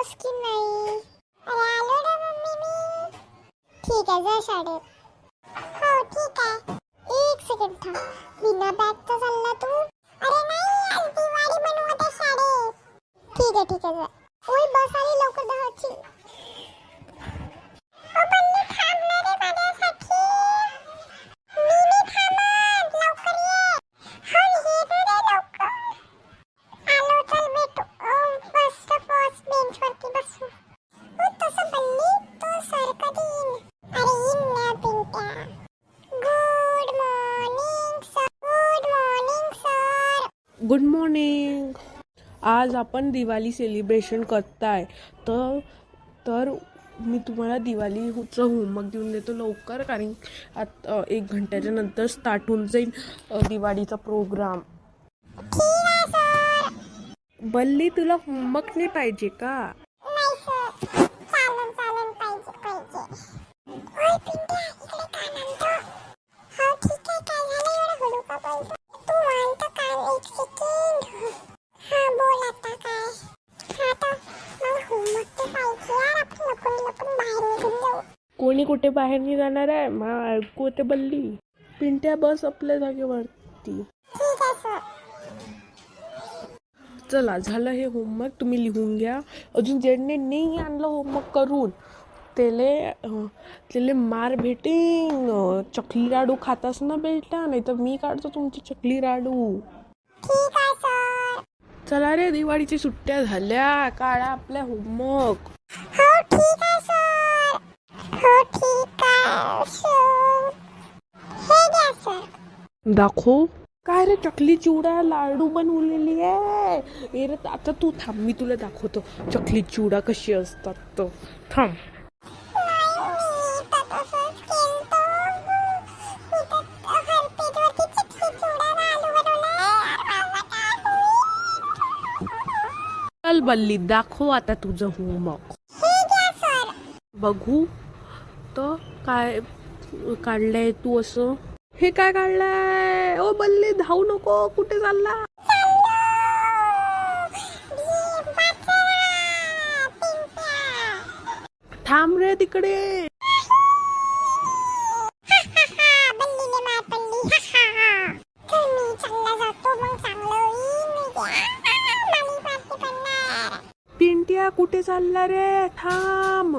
आलोस की नाही? अरे आलो ना मम्मी मी. ठीक आहे जा शाळेत. हो ठीक आहे. एक सेकंड थांब. बिना बॅगचा चालला तू? अरे नाही आज दिवाळी बनवत आहे शाळेत. ठीक आहे जा. ओय बस आली लवकर दहाची. ओ बन्नी थांब ना रे माझ्यासाठी. मी थांबत लवकर ये. हो ये रे लवकर. आलो चल भेटू. फर्स्ट बेंच वरती बसू. ओ तसं बन्नी तो सर कधी येईल? अरे येईन ना Pintya. Good morning sir. Good morning sir. Good morning. आज आपण दिवाळी सेलिब्रेशन करताय तर मी तुम्हाला दिवाळीचं होमवर्क देऊन देतो लवकर, कारण आता 1 घंट्याच्या नंतर स्टार्ट होऊन जाईल दिवाळीचा प्रोग्राम. ठीक आहे सर. बल्ली तुला होमवर्क नाही पाहिजे का? नाही सर. चालन पाहिजे. ओय पिंट्या इकडे काय म्हणतो? हो ठीक आहे. काय झालं एवढं हळू का बोलतो? तू म्हणतो काय? एक सेकंड. हा बोल आता काय? हा तर मला होमवर्क ते पाहिजे यार. आपण लपून बाहेर निघून जाऊ. कोणी कुठे बाहेर नाही जाणार आहे. मला ऐकू ते बल्ली. पिंट्या बस आपल्या जागेवरती. ठीक आहे सर. चला झालं हे होमवर्क, तुम्ही लिहून घ्या. अजून ज्यांनी नाही आणलं होमवर्क करून त्याले मार भेटेन. चकली लाडू खातास ना बेटा, नाही तर मी काढतो तुमची चकली लाडू. ठीक आहे सर. चला रे दिवाळीची सुट्ट्या झाल्या, काढा आपल्या होमवर्क. हो ठीक आहे सर. हो ठीक आहे सर. हे घ्या सर. दाखव. काय रे चकली चिवडा लाडू बनवलेली आहे. रे आता तू थांब, मी तुला दाखवतो चकली चिवडा कशी असतात. तर थांब. चल बल्ली दाखव आता तुझं होमवर्क. बघू तर काय काढलंय तू असं. हे काय काढलंय? ओ बल्ली धावू नको, कुठे चालला? थांब रे तिकडे. पिंट्या कुठे चालला रे? थांब.